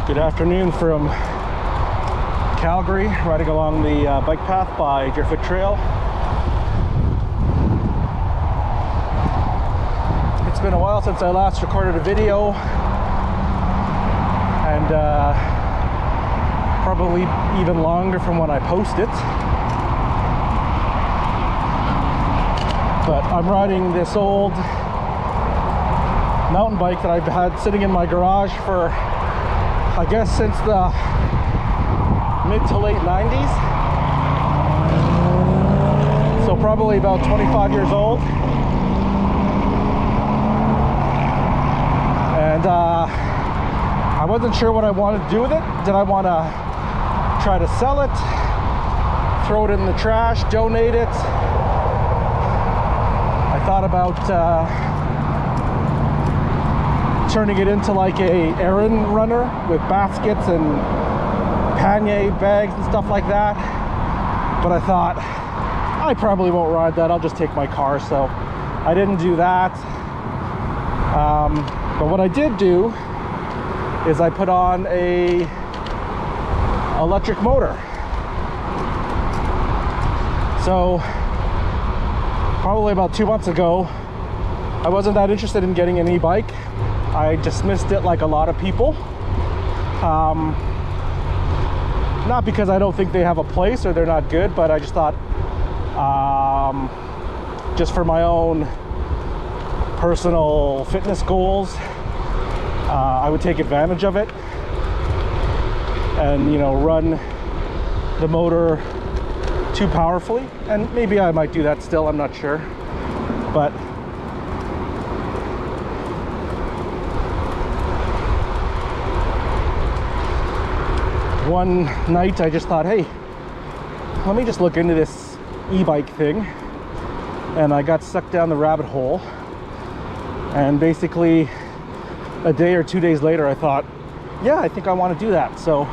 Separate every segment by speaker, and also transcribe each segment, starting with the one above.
Speaker 1: Good afternoon from Calgary, riding along the bike path by Driftfoot Trail. It's been a while since I last recorded a video, and probably even longer from when I post it. But I'm riding this old mountain bike that I've had sitting in my garage for, I guess, since the mid to late 90s. So probably about 25 years old. And I wasn't sure what I wanted to do with it. Did I want to try to sell it, throw it in the trash, donate it? I thought about turning it into like a errand runner with baskets and pannier bags and stuff like that, but I thought I probably won't ride that. I'll just take my car, so I didn't do that. But what I did do is I put on a electric motor. So probably about 2 months ago, I wasn't that interested in getting an e-bike. I dismissed it like a lot of people. Not because I don't think they have a place or they're not good, but I just thought, just for my own personal fitness goals, I would take advantage of it and, you know, run the motor too powerfully. And maybe I might do that still, I'm not sure. But one night I just thought, hey, let me just look into this e-bike thing, and I got sucked down the rabbit hole. And basically a day or 2 days later I thought, yeah, I think I want to do that. So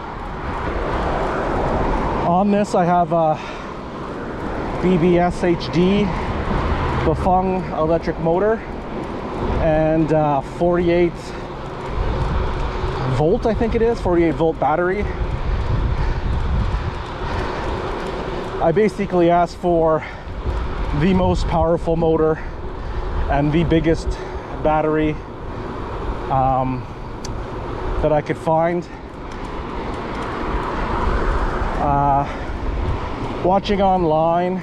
Speaker 1: on this I have a BBSHD Bafang electric motor and 48 volt, I think it is, 48 volt battery. I basically asked for the most powerful motor and the biggest battery that I could find. Watching online,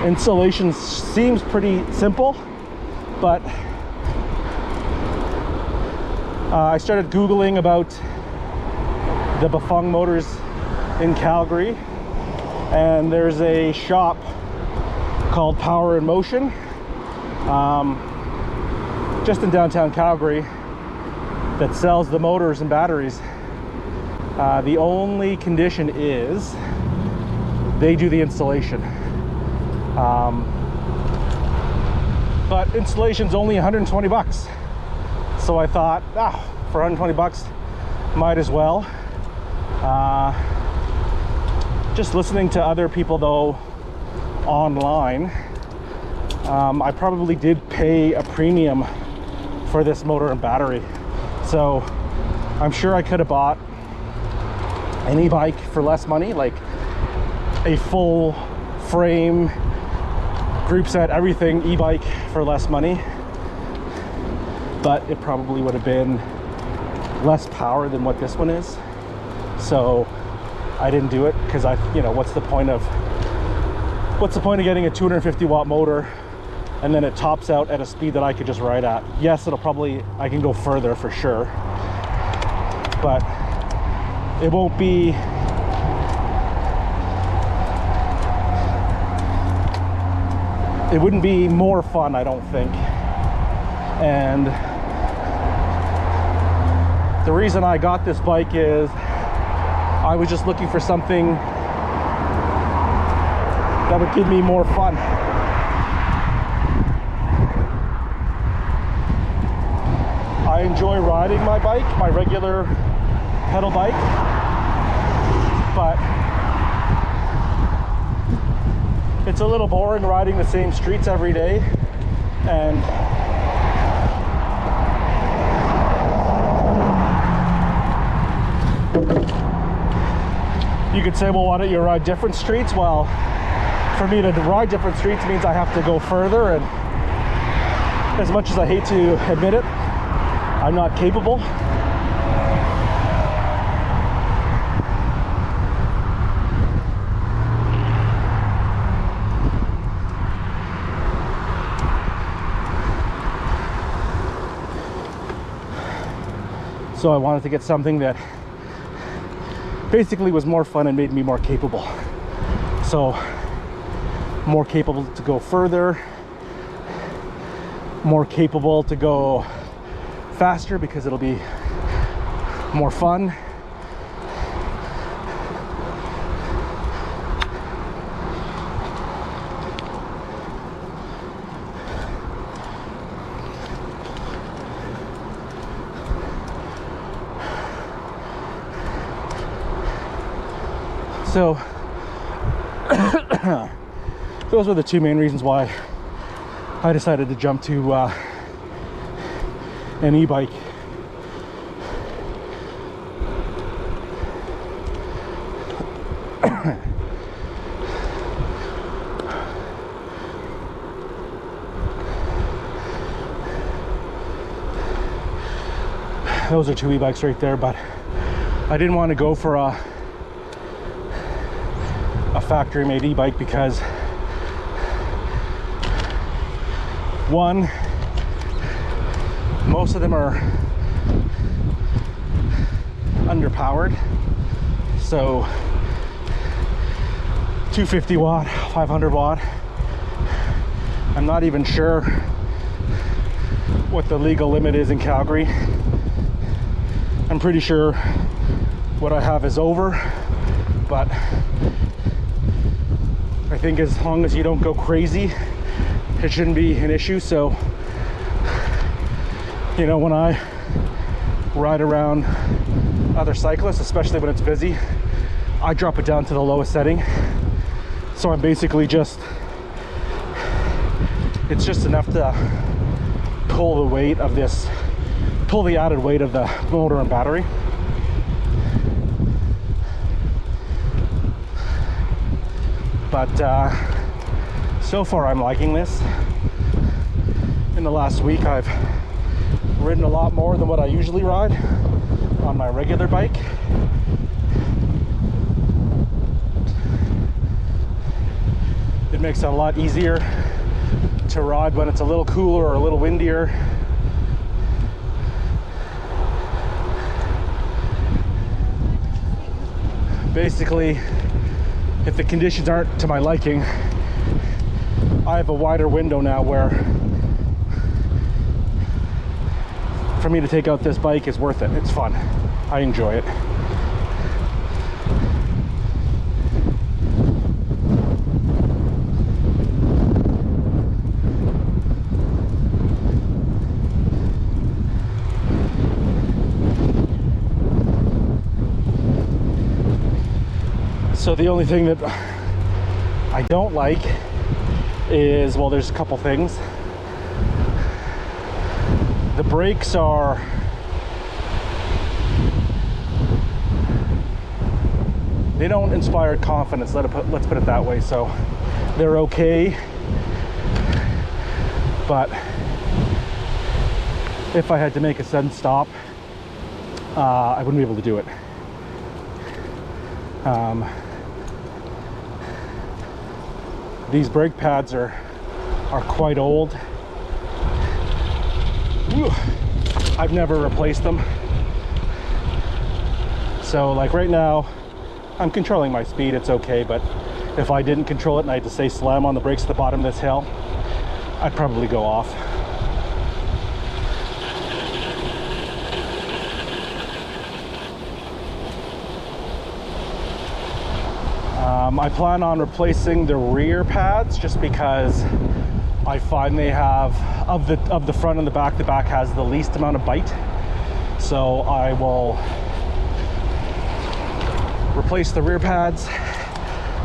Speaker 1: installation seems pretty simple, but I started Googling about the Bafang motors in Calgary, and there's a shop called Power in Motion just in downtown Calgary that sells the motors and batteries. The only condition is they do the installation, but installation's only 120 bucks. So I thought, for 120 bucks, might as well. Just listening to other people though online, I probably did pay a premium for this motor and battery. So I'm sure I could have bought an e-bike for less money, like a full frame, group set, everything e-bike for less money. But it probably would have been less power than what this one is. So I didn't do it because what's the point of getting a 250 watt motor and then it tops out at a speed that I could just ride at? Yes, I can go further for sure, but it won't be, it wouldn't be more fun, I don't think. And the reason I got this bike is I was just looking for something that would give me more fun. I enjoy riding my bike, my regular pedal bike, but it's a little boring riding the same streets every day, and could say, well, why don't you ride different streets? Well, for me to ride different streets means I have to go further, and as much as I hate to admit it, I'm not capable. So I wanted to get something that basically was more fun and made me more capable. So more capable to go further, more capable to go faster because it'll be more fun. So those were the two main reasons why I decided to jump to an e-bike. Those are two e-bikes right there, but I didn't want to go for a factory made e-bike because one, most of them are underpowered, so 250 watt, 500 watt. I'm not even sure what the legal limit is in Calgary. I'm pretty sure what I have is over, but I think as long as you don't go crazy, it shouldn't be an issue. So, you know, when I ride around other cyclists, especially when it's busy, I drop it down to the lowest setting. So I'm basically just, it's just enough to pull the weight of this, pull the added weight of the motor and battery. But so far I'm liking this. In the last week I've ridden a lot more than what I usually ride on my regular bike. It makes it a lot easier to ride when it's a little cooler or a little windier. Basically, if the conditions aren't to my liking, I have a wider window now where for me to take out this bike is worth it. It's fun. I enjoy it. So the only thing that I don't like is, well, there's a couple things. The brakes are, they don't inspire confidence, let's put it that way. So they're okay, but if I had to make a sudden stop, I wouldn't be able to do it. These brake pads are quite old. Whew. I've never replaced them. So like right now, I'm controlling my speed, it's okay, but if I didn't control it and I had to say slam on the brakes at the bottom of this hill, I'd probably go off. I plan on replacing the rear pads just because I find they have, of the front and the back has the least amount of bite. So I will replace the rear pads,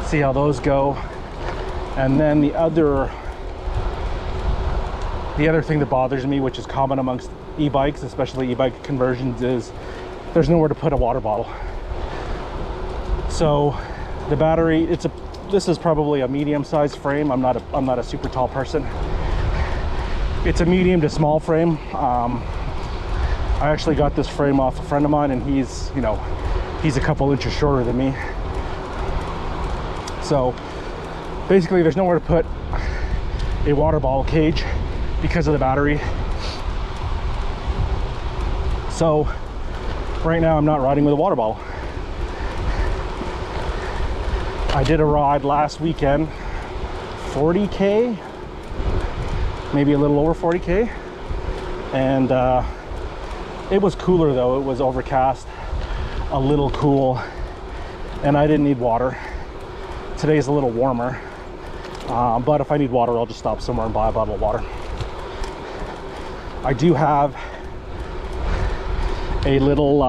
Speaker 1: see how those go. And then the other thing that bothers me, which is common amongst e-bikes, especially e-bike conversions, is there's nowhere to put a water bottle. So the battery, this is probably a medium-sized frame. I'm not a super tall person. It's a medium to small frame. I actually got this frame off a friend of mine, and he's a couple inches shorter than me. So basically there's nowhere to put a water bottle cage because of the battery. So right now I'm not riding with a water bottle. I did a ride last weekend, 40K, maybe a little over 40K, and it was cooler though. It was overcast, a little cool, and I didn't need water. Today's a little warmer, but if I need water, I'll just stop somewhere and buy a bottle of water. I do have a little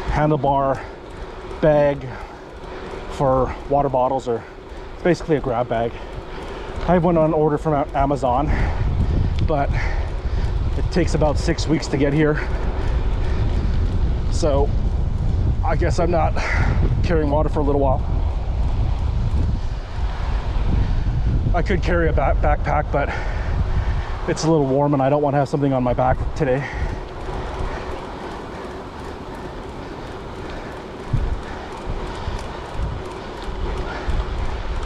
Speaker 1: handlebar bag for water bottles, or it's basically a grab bag. I have one on order from Amazon, but it takes about 6 weeks to get here. So I guess I'm not carrying water for a little while. I could carry a backpack, but it's a little warm and I don't want to have something on my back today.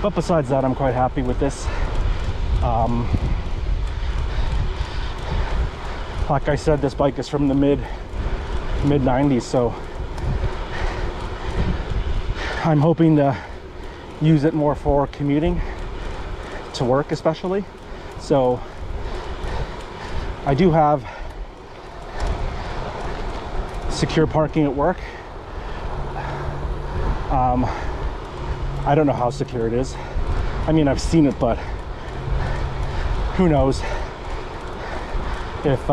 Speaker 1: But besides that, I'm quite happy with this. Like I said, this bike is from the mid 90s, so I'm hoping to use it more for commuting to work, especially. So I do have secure parking at work. I don't know how secure it is. I mean, I've seen it, but who knows if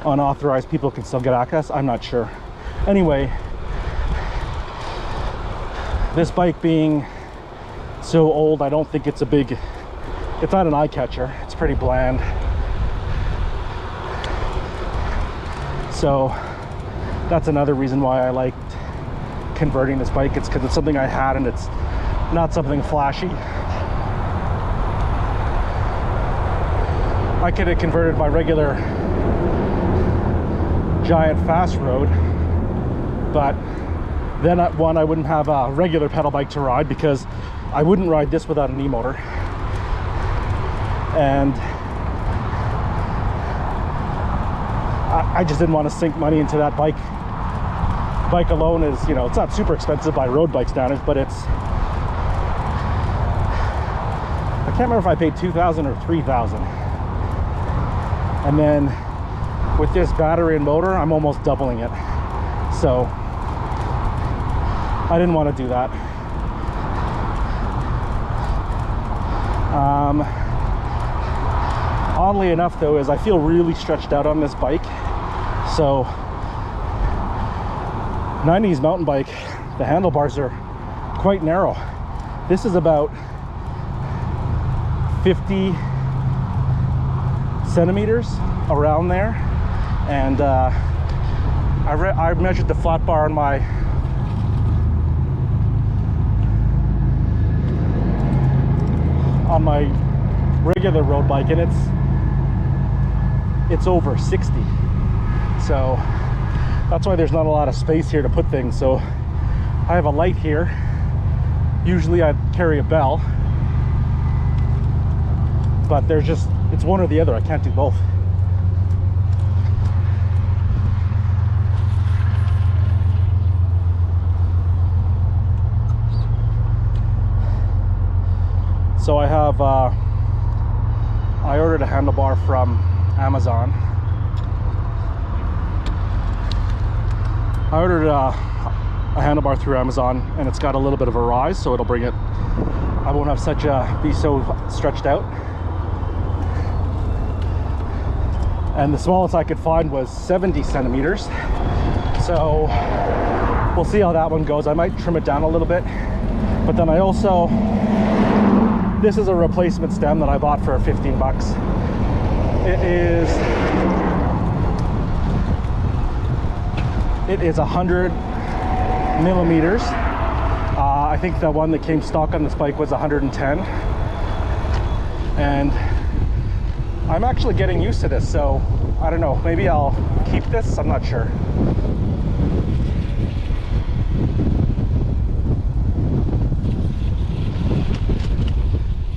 Speaker 1: unauthorized people can still get access. I'm not sure. Anyway, this bike being so old, I don't think it's it's not an eye catcher. It's pretty bland. So that's another reason why I liked converting this bike. It's because it's something I had and it's not something flashy. I could have converted my regular giant fast road, but then I wouldn't have a regular pedal bike to ride, because I wouldn't ride this without an e-motor. And I just didn't want to sink money into that bike. Bike alone is, it's not super expensive by road bike standards, but I can't remember if I paid $2,000 or $3,000. And then with this battery and motor, I'm almost doubling it. So I didn't want to do that. Oddly enough though, is I feel really stretched out on this bike. So 90s mountain bike, the handlebars are quite narrow. This is about 50 centimeters, around there. And I measured the flat bar on my regular road bike, and it's over 60. So that's why there's not a lot of space here to put things. So I have a light here. Usually I'd carry a bell, but it's one or the other. I can't do both. So I have I ordered a handlebar from Amazon. I ordered a handlebar through Amazon, and it's got a little bit of a rise, so it'll bring it, I won't have be so stretched out. And the smallest I could find was 70 centimeters. So we'll see how that one goes. I might trim it down a little bit, but then I also, this is a replacement stem that I bought for 15 bucks. It is 100 millimeters. I think the one that came stock on this bike was 110. And I'm actually getting used to this, so I don't know, maybe I'll keep this, I'm not sure.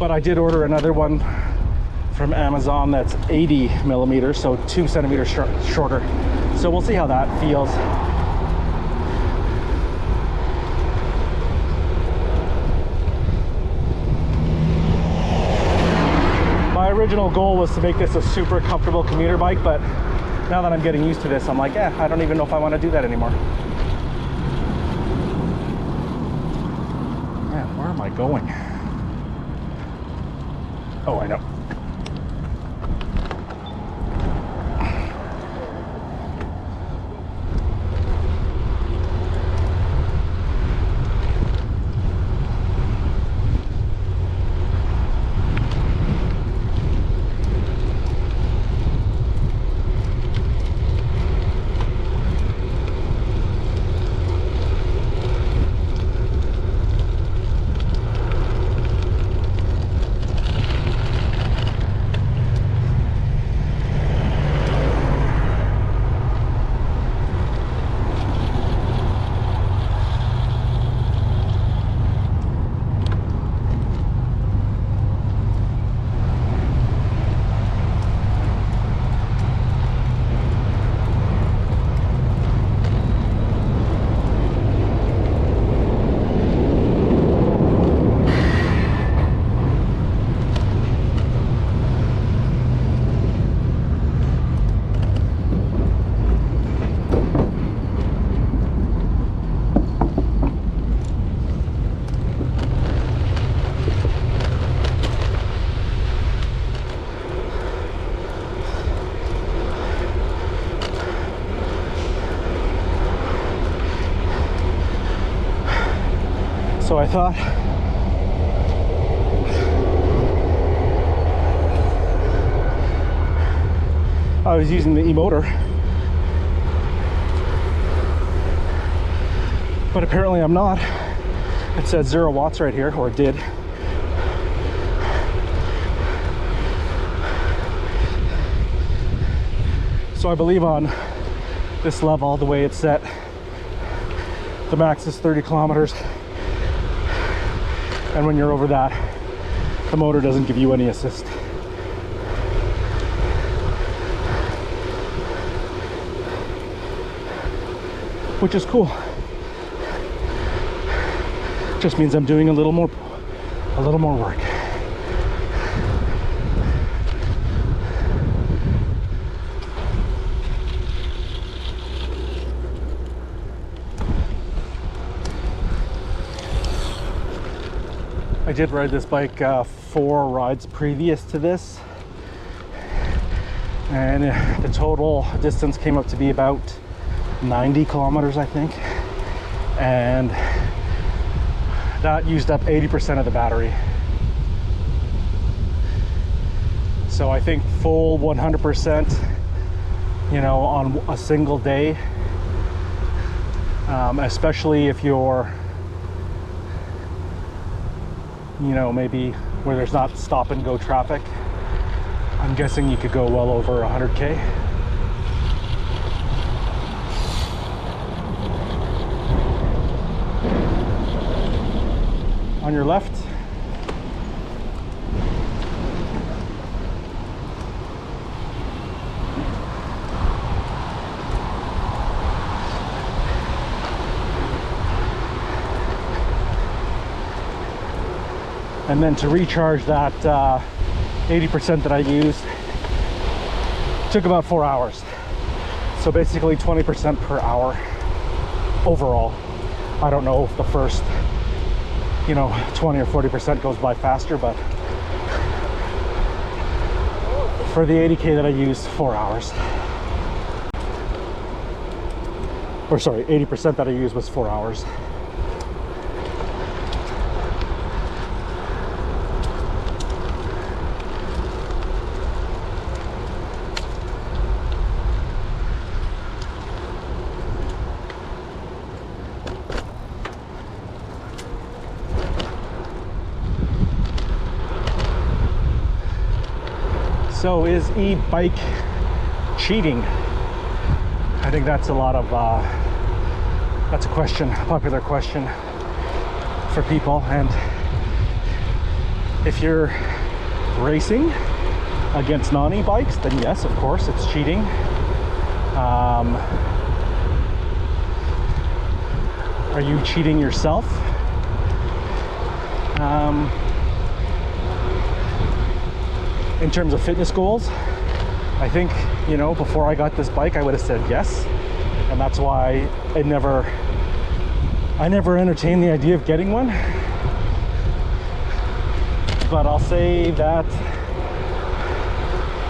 Speaker 1: But I did order another one from Amazon that's 80 millimeters, so 2 centimeters shorter. So we'll see how that feels. My original goal was to make this a super comfortable commuter bike, but now that I'm getting used to this, I'm like, I don't even know if I want to do that anymore. Man, where am I going? Oh, I know. So I thought I was using the e-motor, but apparently I'm not. It says 0 watts right here, or it did. So I believe on this level, the way it's set, the max is 30 kilometers. And when you're over that, the motor doesn't give you any assist. Which is cool. Just means I'm doing a little more work. I did ride this bike 4 rides previous to this, and the total distance came up to be about 90 kilometers, I think, and that used up 80% of the battery. So I think full 100%, you know, on a single day, especially if you're, you know, maybe where there's not stop and go traffic, I'm guessing you could go well over 100K. On your left. And then to recharge that 80% that I used took about 4 hours. So basically 20% per hour overall. I don't know if the first, you know, 20 or 40% goes by faster, but for the 80K that I used, 4 hours. Or sorry, 80% that I used was 4 hours. So is e-bike cheating? I think that's a lot of that's a question, a popular question for people. And if you're racing against non-e-bikes, then yes, of course, it's cheating. Are you cheating yourself? In terms of fitness goals, I think, you know, before I got this bike, I would have said yes. And that's why I never entertained the idea of getting one. But I'll say that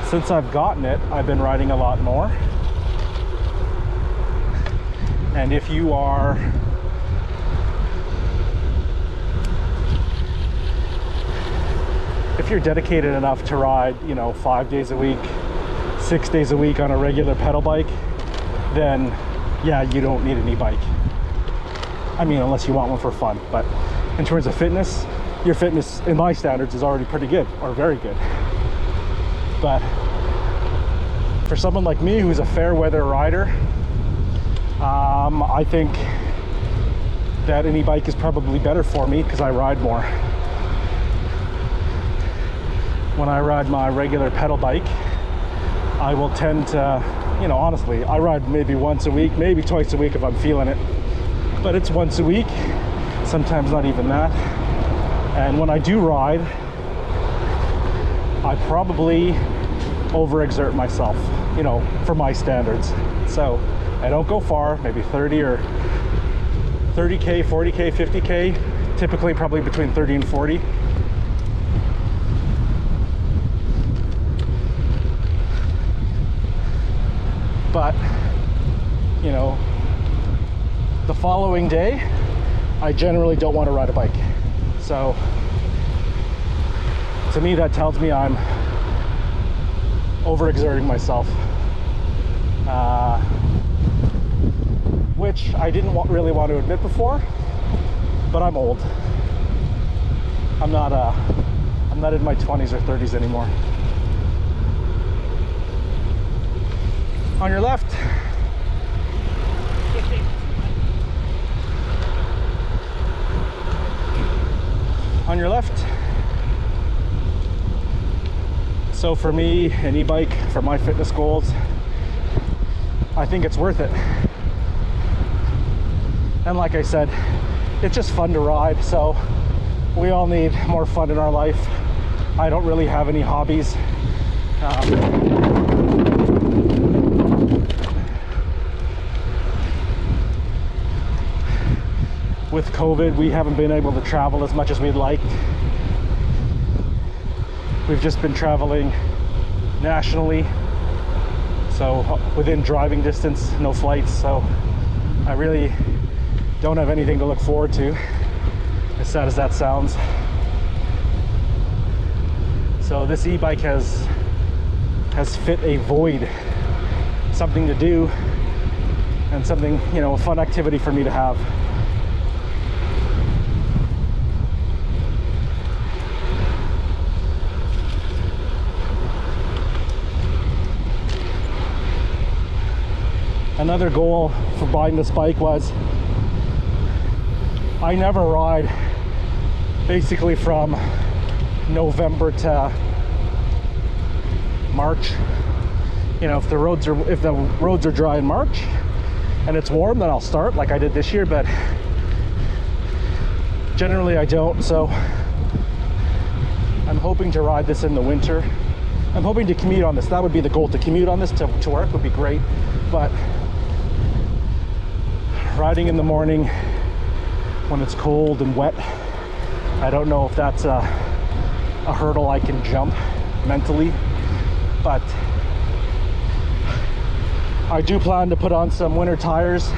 Speaker 1: since I've gotten it, I've been riding a lot more. And if you're dedicated enough to ride, you know, 5 days a week, 6 days a week on a regular pedal bike, then yeah, you don't need an e-bike. I mean, unless you want one for fun. But in terms of fitness, your fitness in my standards is already pretty good, or very good. But for someone like me who's a fair weather rider, I think that an e-bike is probably better for me because I ride more. When I ride my regular pedal bike, I will tend to, you know, honestly, I ride maybe once a week, maybe twice a week if I'm feeling it. But it's once a week, sometimes not even that. And when I do ride, I probably overexert myself, you know, for my standards. So I don't go far, maybe 30 or 30K, 40K, 50K, typically probably between 30 and 40. But, you know, the following day, I generally don't want to ride a bike. So, to me, that tells me I'm overexerting myself. Which I didn't really want to admit before, but I'm old. I'm not in my 20s or 30s anymore. On your left. On your left. So for me, an e-bike, for my fitness goals, I think it's worth it. And like I said, it's just fun to ride, so we all need more fun in our life. I don't really have any hobbies. With COVID, we haven't been able to travel as much as we'd like. We've just been traveling nationally, so within driving distance, no flights, so I really don't have anything to look forward to, as sad as that sounds. So this e-bike has fit a void, something to do, and something, you know, a fun activity for me to have. Another goal for buying this bike was I never ride basically from November to March. You know, if the roads are dry in March and it's warm, then I'll start like I did this year, but generally I don't. So I'm hoping to ride this in the winter. I'm hoping to commute on this. That would be the goal, to commute on this to work would be great. But riding in the morning when it's cold and wet, I don't know if that's a hurdle I can jump mentally, but I do plan to put on some winter tires,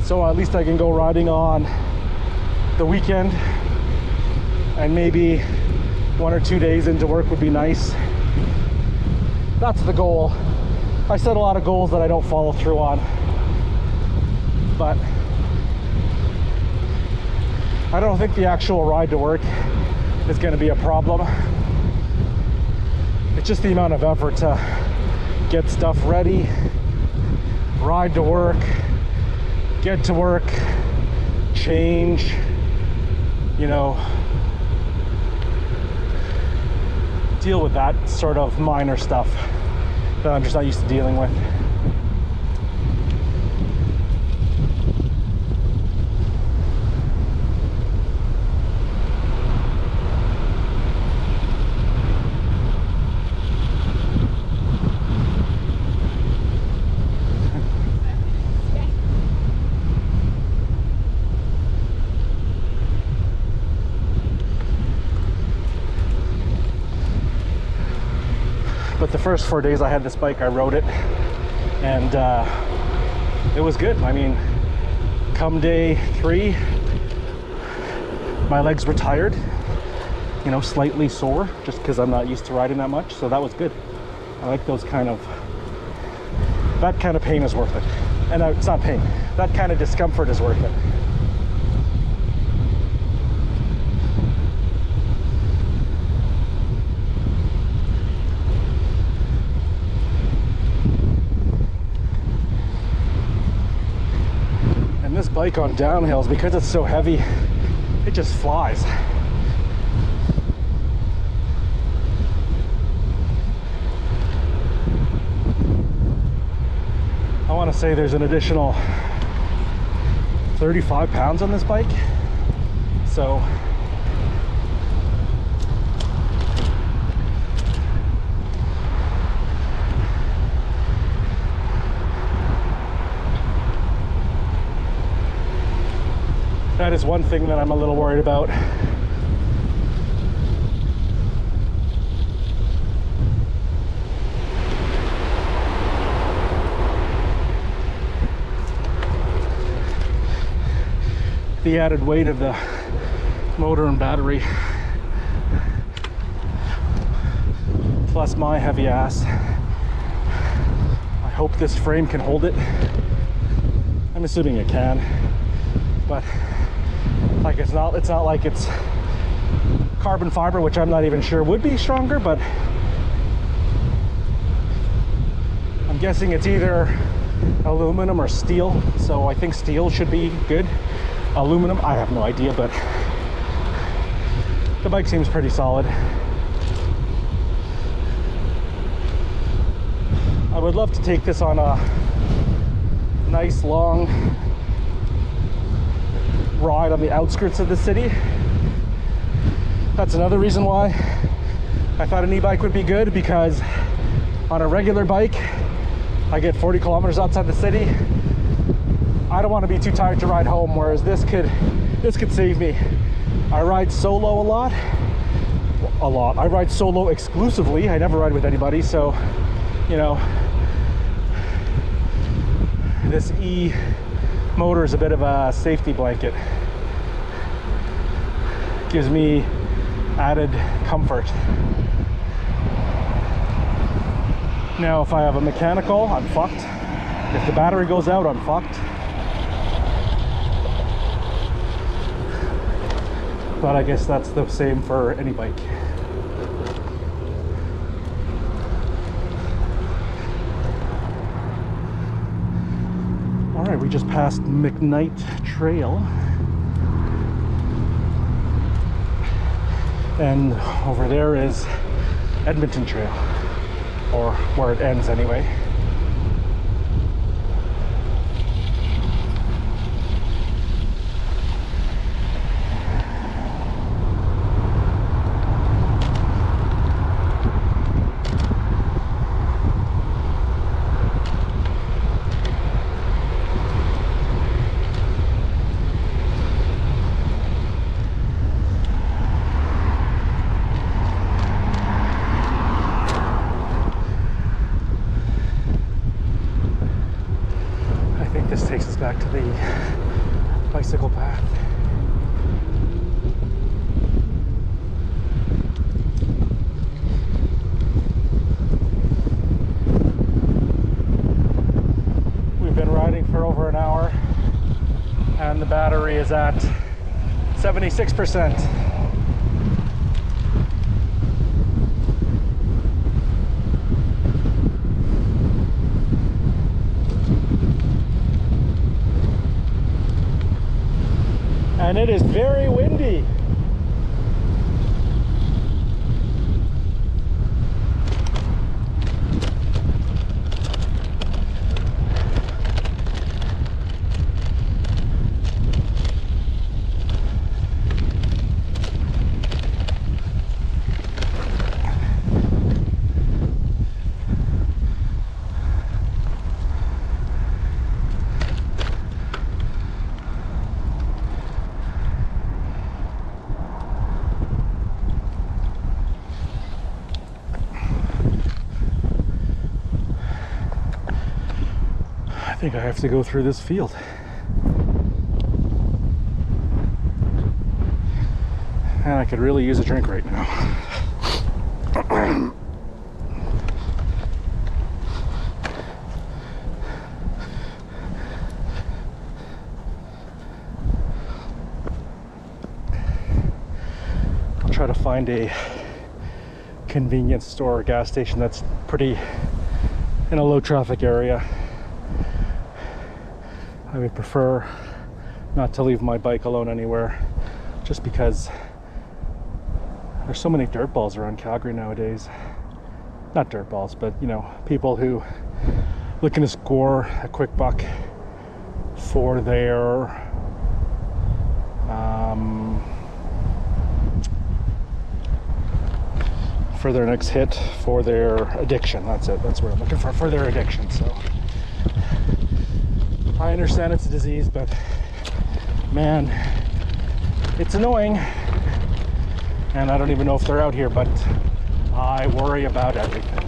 Speaker 1: so at least I can go riding on the weekend, and maybe 1 or 2 days into work would be nice. That's the goal. I set a lot of goals that I don't follow through on, but I don't think the actual ride to work is going to be a problem. it's just the amount of effort to get stuff ready, ride to work, get to work, change, you know, deal with that sort of minor stuff that I'm just not used to dealing with. But the first 4 days I had this bike, I rode it, and it was good. I mean, come day 3, my legs were tired, you know, slightly sore, just because I'm not used to riding that much, so that was good. I like those kind of, that kind of pain is worth it. And it's not pain, that kind of discomfort is worth it. This bike on downhills, because it's so heavy, it just flies. I want to say there's an additional 35 pounds on this bike, so that is one thing that I'm a little worried about. The added weight of the motor and battery, plus my heavy ass. I hope this frame can hold it. I'm assuming it can, but like it's not like it's carbon fiber, which I'm not even sure would be stronger, but I'm guessing it's either aluminum or steel, so I think steel should be good. Aluminum, I have no idea, but the bike seems pretty solid. I would love to take this on a nice long ride on the outskirts of the city. That's another reason why I thought an e-bike would be good, because on a regular bike I get 40 kilometers outside the city. I don't want to be too tired to ride home, whereas this could save me. I ride solo a lot. I ride solo exclusively. I never ride with anybody, so you know, this motor is a bit of a safety blanket. Gives me added comfort. Now if I have a mechanical, I'm fucked. If the battery goes out, I'm fucked. But I guess that's the same for any bike. All right, we just passed McKnight Trail. And over there is Edmonton Trail, or where it ends anyway. This takes us back to the bicycle path. We've been riding for over an hour and the battery is at 76%. and it is very windy. I think I have to go through this field. And I could really use a drink right now. I'll try to find a convenience store or gas station that's pretty in a low traffic area. I would prefer not to leave my bike alone anywhere, just because there's so many dirt balls around Calgary nowadays. Not dirt balls, but you know, people who looking to score a quick buck for their next hit, for their addiction. That's it. That's what I'm looking for their addiction. So I understand it's a disease, but man, it's annoying. And I don't even know if they're out here, but I worry about everything.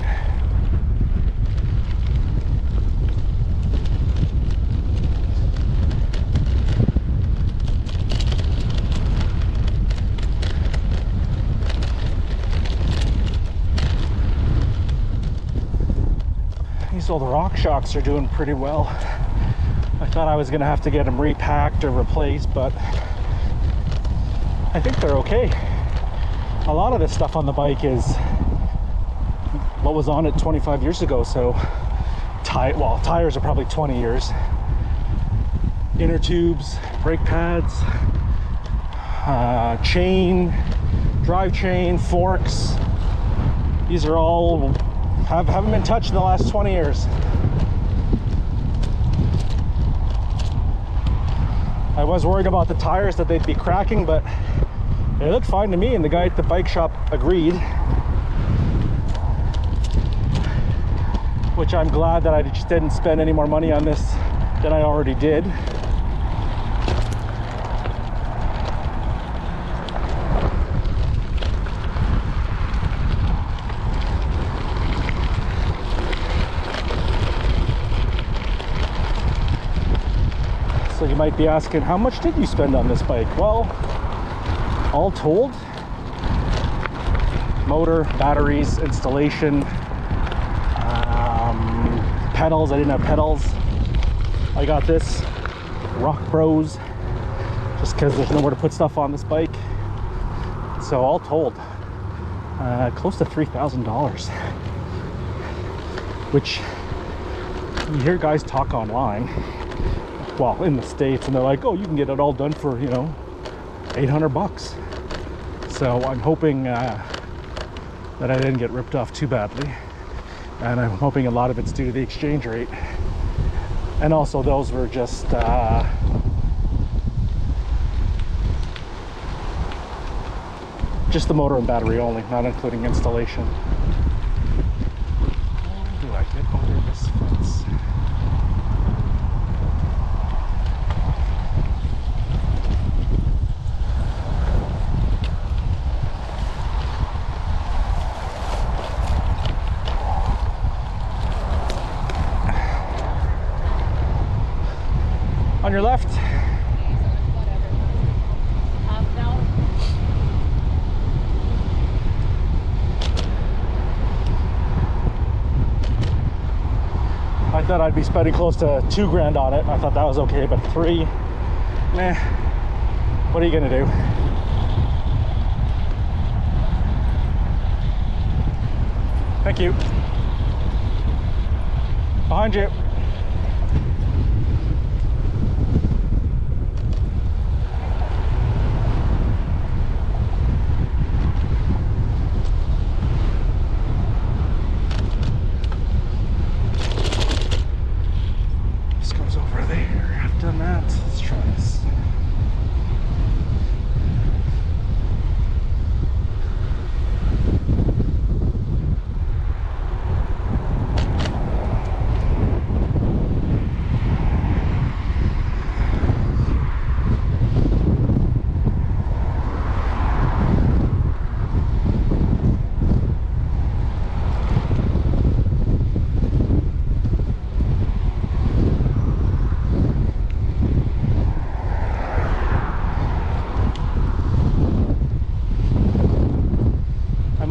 Speaker 1: These old rock shocks are doing pretty well. I thought I was gonna have to get them repacked or replaced, but I think they're okay. A lot of this stuff on the bike is what was on it 25 years ago, so tires are probably 20 years. Inner tubes, brake pads, chain, drive chain, forks. These are all haven't been touched in the last 20 years. I was worried about the tires, that they'd be cracking, but they look fine to me, and the guy at the bike shop agreed. Which I'm glad that I just didn't spend any more money on this than I already did. So you might be asking, how much did you spend on this bike? Well, all told, motor, batteries, installation, pedals. I didn't have pedals. I got this Rock Bros just because there's nowhere to put stuff on this bike. So all told, close to $3,000, which you hear guys talk online, well, in the States, and they're like, oh, you can get it all done for, you know, 800 bucks. So I'm hoping that I didn't get ripped off too badly, and I'm hoping a lot of it's due to the exchange rate, and also those were just the motor and battery only, not including installation. How do I get over this fence? On your left. I thought I'd be spending close to $2,000 on it. I thought that was okay, but $3,000, meh. What are you gonna do? Thank you. Behind you.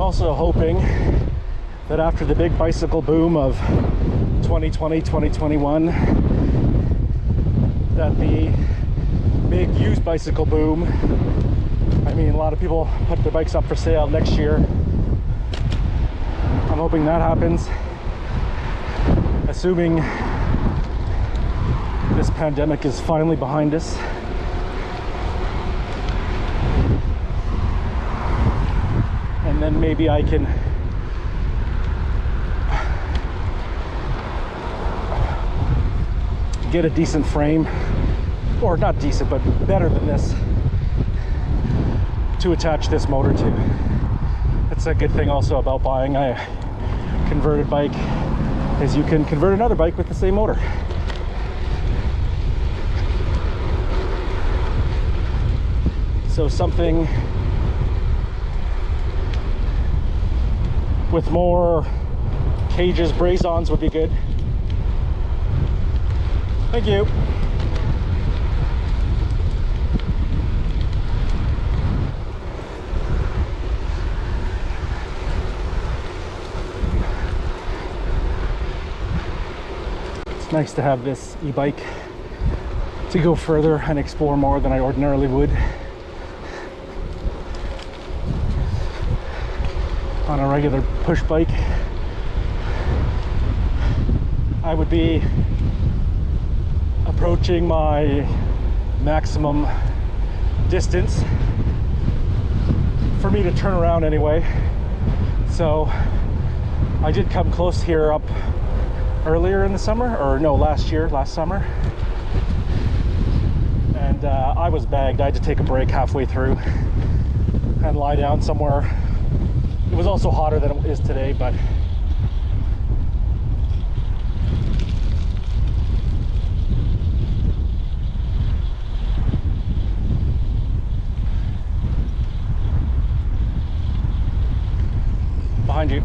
Speaker 1: also hoping that after the big bicycle boom of 2020, 2021, that the big used bicycle boom, I mean, a lot of people put their bikes up for sale next year. I'm hoping that happens, assuming this pandemic is finally behind us. And then maybe I can get a decent frame, or not decent, but better than this, to attach this motor to. That's a good thing also about buying a converted bike, is you can convert another bike with the same motor. So something with more cages, brace-ons would be good. Thank you. It's nice to have this e-bike to go further and explore more than I ordinarily would on a regular push bike. I would be approaching my maximum distance for me to turn around anyway. So I did come close here up earlier in the summer, or no, last summer. And I was bagged. I had to take a break halfway through and lie down somewhere. It was also hotter than it is today, but behind you.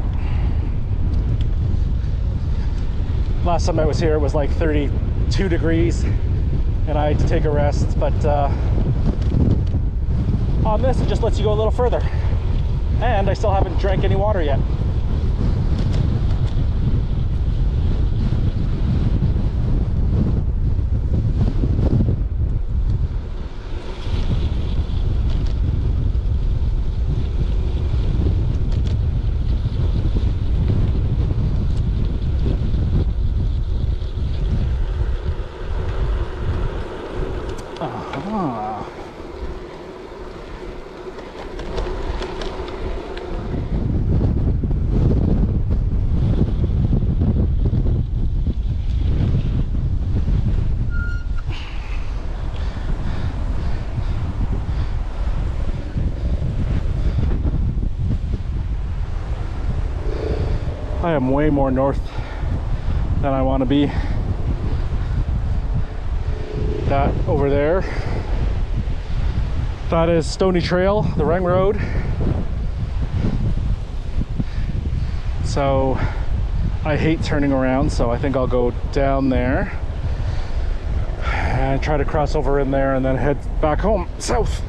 Speaker 1: Last time I was here, it was like 32 degrees and I had to take a rest, but on this, it just lets you go a little further. And I still haven't drank any water yet. I am way more north than I want to be. That over there, that is Stony Trail, the Ring Road. So I hate turning around, so I think I'll go down there and try to cross over in there and then head back home south.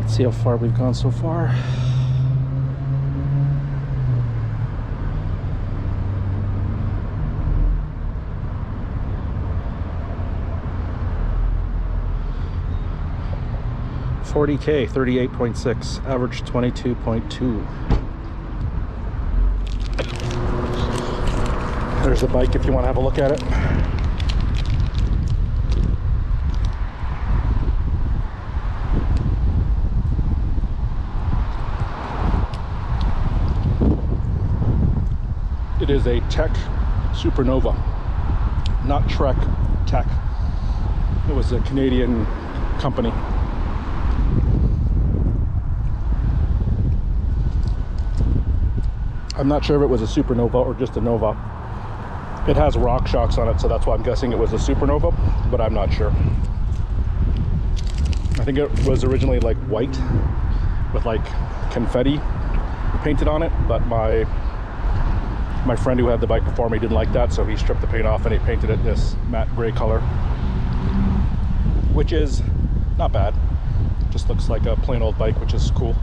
Speaker 1: See how far we've gone so far. $40K, 38.6, average 22.2. There's the bike if you want to have a look at it. It is a Tech Supernova, not Trek, Tech. It was a Canadian company. I'm not sure if it was a Supernova or just a Nova. It has rock shocks on it, so that's why I'm guessing it was a Supernova, but I'm not sure. I think it was originally like white with like confetti painted on it, but my friend who had the bike before me didn't like that, so he stripped the paint off and he painted it this matte gray color, which is not bad. Just looks like a plain old bike, which is cool.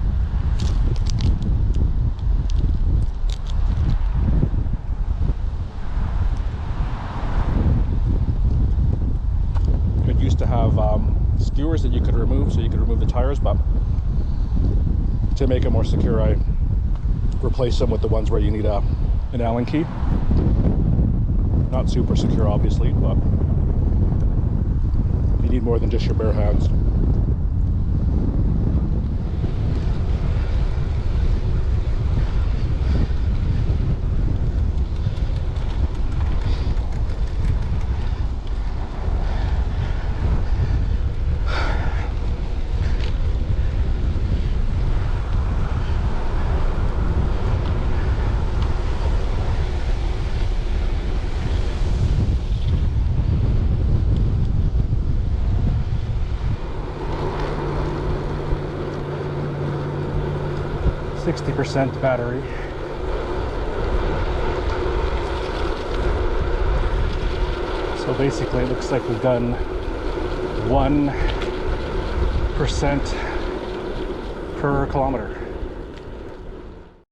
Speaker 1: It used to have skewers that you could remove, so you could remove the tires, but to make it more secure, I replaced them with the ones where you need an Allen key. Not super secure, obviously, but you need more than just your bare hands. %, battery. So basically it looks like we've done 1% per kilometer.